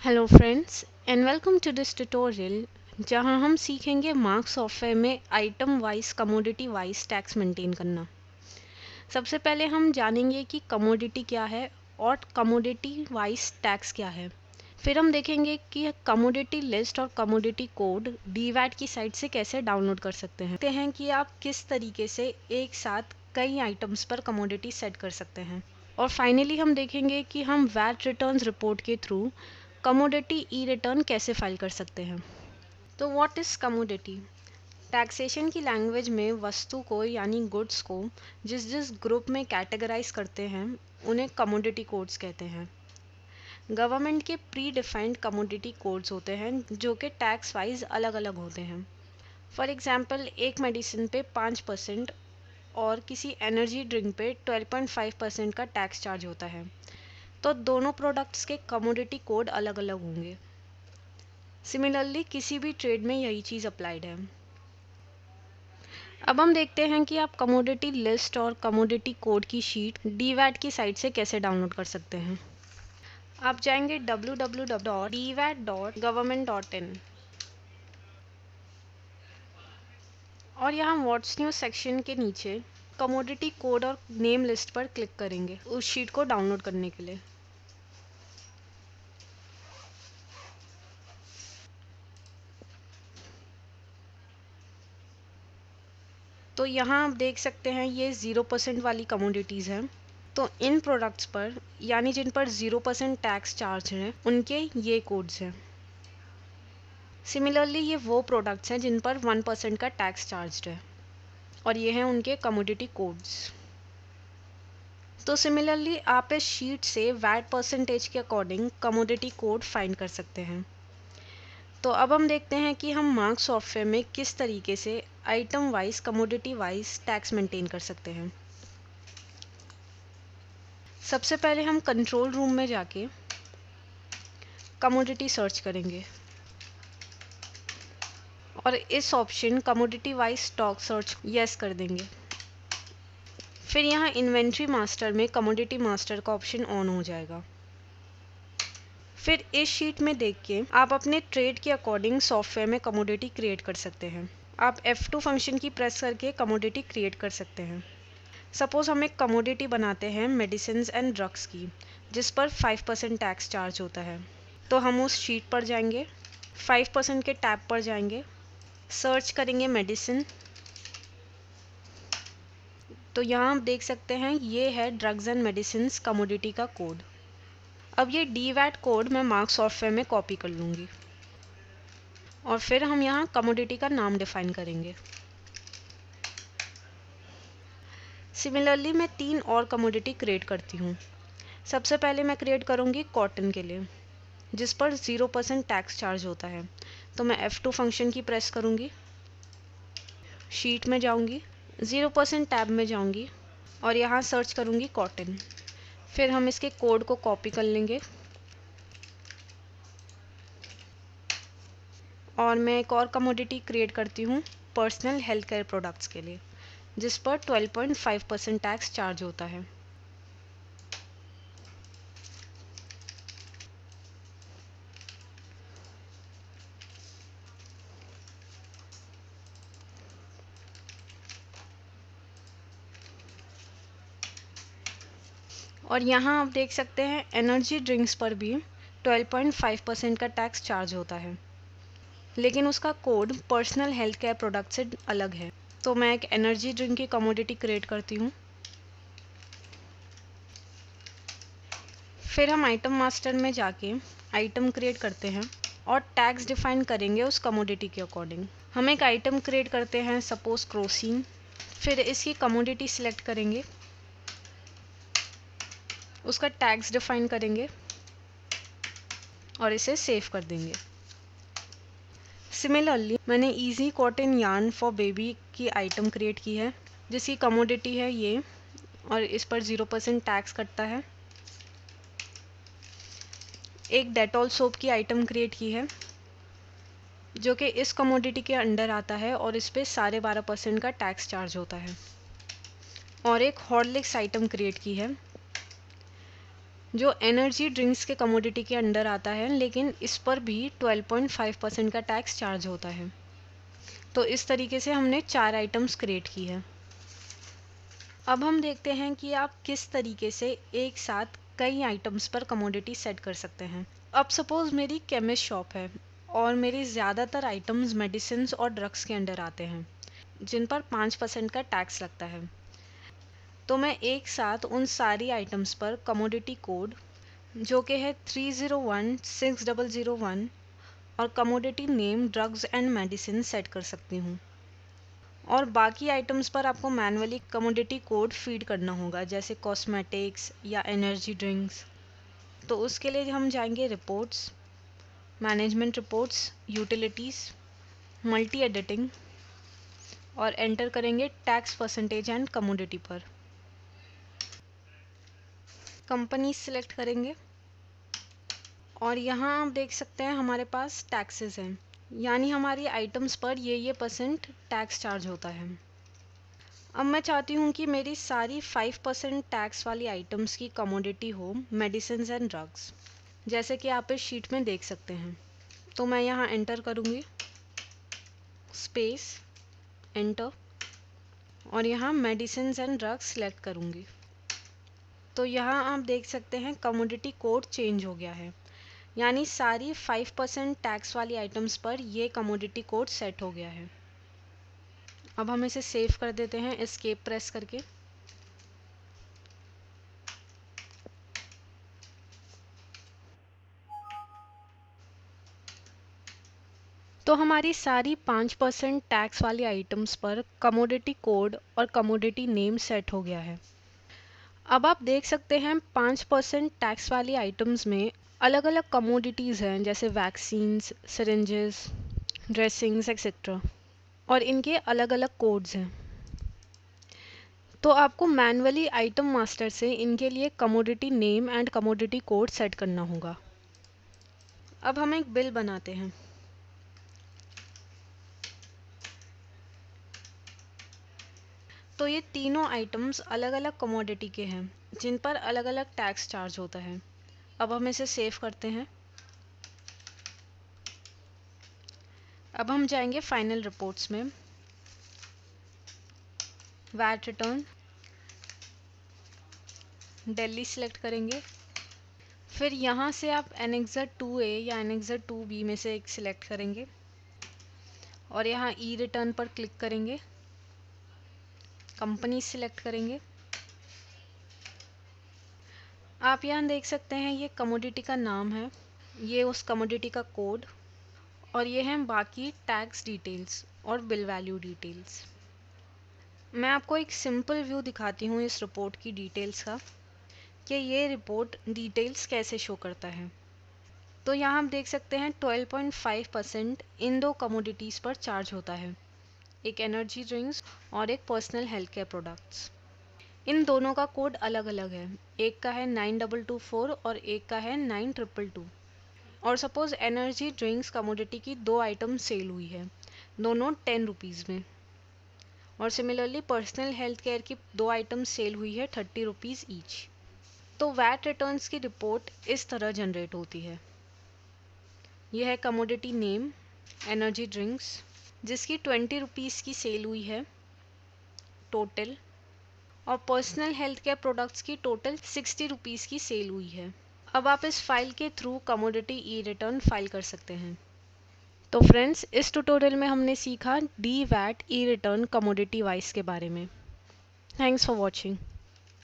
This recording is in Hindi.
Hello friends and welcome to this tutorial जहां हम सीखेंगे मार्क्स सॉफ्टवेयर में item wise commodity wise tax maintain करना। सबसे पहले हम जानेंगे कि कमोडिटी क्या है और कमोडिटी वाइज टैक्स क्या है। फिर हम देखेंगे कि कमोडिटी लिस्ट और कमोडिटी कोड डीवैट की साइट से कैसे डाउनलोड कर सकते हैं। देखते हैं कि आप किस तरीके से एक साथ कई आइटम्स पर कमोडिटी सेट कर सकते हैं। और फाइनली हम देखेंगे कि हम वैट रिटर्न्स रिपोर्ट के थ्रू कमोडिटी ई रिटर्न कैसे फाइल कर सकते हैं। तो व्हाट इज़ कमोडिटी? टैक्सेशन की लैंग्वेज में वस्तु को यानी गुड्स को जिस जिस ग्रुप में कैटेगराइज करते हैं उन्हें कमोडिटी कोड्स कहते हैं। गवर्नमेंट के प्री डिफाइंड कमोडिटी कोड्स होते हैं जो कि टैक्स वाइज अलग अलग होते हैं। फॉर एग्जांपल एक मेडिसिन पे 5% और किसी एनर्जी ड्रिंक पे 12.5% का टैक्स चार्ज होता है, तो दोनों प्रोडक्ट्स के कमोडिटी कोड अलग अलग होंगे। सिमिलरली किसी भी ट्रेड में यही चीज़ अप्लाइड है। अब हम देखते हैं कि आप कमोडिटी लिस्ट और कमोडिटी कोड की शीट डीवैट की साइट से कैसे डाउनलोड कर सकते हैं। आप जाएंगे www.dvat.government.in और यहाँ व्हाट्स न्यू सेक्शन के नीचे कमोडिटी कोड और नेम लिस्ट पर क्लिक करेंगे उस शीट को डाउनलोड करने के लिए। तो यहाँ आप देख सकते हैं ये 0% वाली कमोडिटीज़ हैं। तो इन प्रोडक्ट्स पर यानी जिन पर 0% टैक्स चार्ज है उनके ये कोड्स हैं। सिमिलरली ये वो प्रोडक्ट्स हैं जिन पर 1% का टैक्स चार्ज है और ये हैं उनके कमोडिटी कोड्स। तो सिमिलरली आप इस शीट से वैट परसेंटेज के अकॉर्डिंग कमोडिटी कोड फाइंड कर सकते हैं। तो अब हम देखते हैं कि हम मार्क्स सॉफ्टवेयर में किस तरीके से item wise commodity wise tax maintain कर सकते हैं। सबसे पहले हम कंट्रोल रूम में जाके कमोडिटी सर्च करेंगे और इस option commodity wise stock search yes कर देंगे। फिर यहाँ इन्वेंट्री मास्टर में कमोडिटी मास्टर का ऑप्शन ऑन हो जाएगा। फिर इस शीट में देख के आप अपने ट्रेड के अकॉर्डिंग सॉफ्टवेयर में कमोडिटी क्रिएट कर सकते हैं। आप F2 फंक्शन की प्रेस करके कमोडिटी क्रिएट कर सकते हैं। सपोज हम एक कमोडिटी बनाते हैं मेडिसिन्स एंड ड्रग्स की जिस पर 5% टैक्स चार्ज होता है। तो हम उस शीट पर जाएंगे, 5% के टैब पर जाएंगे, सर्च करेंगे मेडिसिन। तो यहाँ आप देख सकते हैं ये है ड्रग्स एंड मेडिसिन्स कमोडिटी का कोड। अब ये डीवैट कोड मैं मार्क्स सॉफ्टवेयर में कॉपी कर लूँगी और फिर हम यहाँ कमोडिटी का नाम डिफाइन करेंगे। सिमिलरली मैं 3 और कमोडिटी क्रिएट करती हूँ। सबसे पहले मैं क्रिएट करूँगी कॉटन के लिए जिस पर 0% टैक्स चार्ज होता है। तो मैं F2 फंक्शन की प्रेस करूँगी, शीट में जाऊँगी, 0% टैब में जाऊँगी और यहाँ सर्च करूँगी कॉटन। फिर हम इसके कोड को कॉपी कर लेंगे और मैं एक और कमोडिटी क्रिएट करती हूँ पर्सनल हेल्थ केयर प्रोडक्ट्स के लिए जिस पर 12.5% टैक्स चार्ज होता है। और यहाँ आप देख सकते हैं एनर्जी ड्रिंक्स पर भी 12.5% का टैक्स चार्ज होता है, लेकिन उसका code personal health care product से अलग है। तो मैं एक एनर्जी ड्रिंक की कमोडिटी क्रिएट करती हूँ। फिर हम आइटम मास्टर में जाके आइटम क्रिएट करते हैं और टैक्स डिफाइन करेंगे उस कमोडिटी के अकॉर्डिंग। हम एक आइटम क्रिएट करते हैं सपोज क्रोसिन। फिर इसकी कमोडिटी सिलेक्ट करेंगे, उसका टैक्स डिफाइन करेंगे और इसे सेव कर देंगे। सिमिलरली मैंने easy cotton yarn for baby की आइटम क्रिएट की है जिसकी कमोडिटी है ये और इस पर 0% टैक्स कटता है। एक डेटॉल सोप की आइटम क्रिएट की है जो कि इस कमोडिटी के अंडर आता है और इस पे 12.5% का टैक्स चार्ज होता है। और एक हॉर्लिक्स आइटम क्रिएट की है जो एनर्जी ड्रिंक्स के कमोडिटी के अंडर आता है, लेकिन इस पर भी 12.5% का टैक्स चार्ज होता है। तो इस तरीके से हमने 4 आइटम्स क्रिएट की है। अब हम देखते हैं कि आप किस तरीके से एक साथ कई आइटम्स पर कमोडिटी सेट कर सकते हैं। अब सपोज मेरी केमिस्ट शॉप है और मेरी ज़्यादातर आइटम्स मेडिसिन और ड्रग्स के अंडर आते हैं, जिन पर 5% का टैक्स लगता है। तो मैं एक साथ उन सारी आइटम्स पर कमोडिटी कोड, जो कि है 301601, और commodity name drugs and medicine set कर सकती हूँ। और बाकी आइटम्स पर आपको मैनुअली कमोडिटी कोड फीड करना होगा, जैसे कॉस्मेटिक्स या एनर्जी ड्रिंक्स। तो उसके लिए हम जाएंगे reports, management reports, utilities, multi editing, और एंटर करेंगे टैक्स परसेंटेज एंड कमोडिटी पर। कंपनी सिलेक्ट करेंगे और यहाँ आप देख सकते हैं हमारे पास टैक्सेस हैं, यानी हमारी आइटम्स पर ये % टैक्स चार्ज होता है। अब मैं चाहती हूँ कि मेरी सारी 5% टैक्स वाली आइटम्स की कमोडिटी हो मेडिसिन एंड ड्रग्स, जैसे कि आप इस शीट में देख सकते हैं। तो मैं यहाँ एंटर करूँगी, स्पेस, एंटर, और यहाँ मेडिसिन एंड ड्रग्स सेलेक्ट करूँगी। तो यहाँ आप देख सकते हैं कमोडिटी कोड चेंज हो गया है, यानी सारी 5% टैक्स वाली आइटम्स पर ये कमोडिटी कोड सेट हो गया है। अब हम इसे सेव कर देते हैं एस्केप प्रेस करके। तो हमारी सारी 5% टैक्स वाली आइटम्स पर कमोडिटी कोड और कमोडिटी नेम सेट हो गया है। अब आप देख सकते हैं 5% टैक्स वाली आइटम्स में अलग अलग कमोडिटीज़ हैं, जैसे वैक्सीन्स, सिरिंजेस, ड्रेसिंग्स एक्सेट्रा, और इनके अलग अलग कोड्स हैं। तो आपको मैनुअली आइटम मास्टर से इनके लिए commodity name and commodity code set करना होगा। अब हम एक बिल बनाते हैं। तो ये तीनों आइटम्स अलग अलग कमोडिटी के हैं, जिन पर अलग अलग टैक्स चार्ज होता है। अब हम इसे सेव करते हैं। अब हम जाएंगे फाइनल रिपोर्ट्स में, वैट रिटर्न, दिल्ली सिलेक्ट करेंगे। फिर यहाँ से आप एनेक्सर 2A या एनेक्सर 2B में से एक सिलेक्ट करेंगे और यहाँ ई रिटर्न पर क्लिक करेंगे, कंपनी सिलेक्ट करेंगे। आप यहाँ देख सकते हैं ये कमोडिटी का नाम है, ये उस कमोडिटी का कोड, और ये हैं बाकी टैक्स डिटेल्स और बिल वैल्यू डिटेल्स। मैं आपको एक सिंपल व्यू दिखाती हूँ इस रिपोर्ट की डिटेल्स का, कि ये रिपोर्ट डिटेल्स कैसे शो करता है। तो यहाँ आप देख सकते हैं 12.5% इन दो कमोडिटीज़ पर चार्ज होता है, एक एनर्जी ड्रिंक्स और एक पर्सनल हेल्थ केयर प्रोडक्ट्स। इन दोनों का कोड अलग अलग है, एक का है 9224 और एक का है 9222। और सपोज एनर्जी ड्रिंक्स कमोडिटी की 2 आइटम सेल हुई है, दोनों 10 रुपीज़ में, और सिमिलरली पर्सनल हेल्थ केयर की 2 आइटम सेल हुई है 30 रुपीज़ ईच। तो वैट रिटर्न्स की रिपोर्ट इस तरह जनरेट होती है। यह है कमोडिटी नेम एनर्जी ड्रिंक्स, जिसकी 20 रुपीज़ की सेल हुई है टोटल, और पर्सनल हेल्थ केयर प्रोडक्ट्स की टोटल 60 रुपीज़ की सेल हुई है। अब आप इस फाइल के थ्रू कमोडिटी ई रिटर्न फाइल कर सकते हैं। तो फ्रेंड्स, इस ट्यूटोरियल में हमने सीखा डी वैट ई रिटर्न कमोडिटी वाइज के बारे में। Thanks for watching.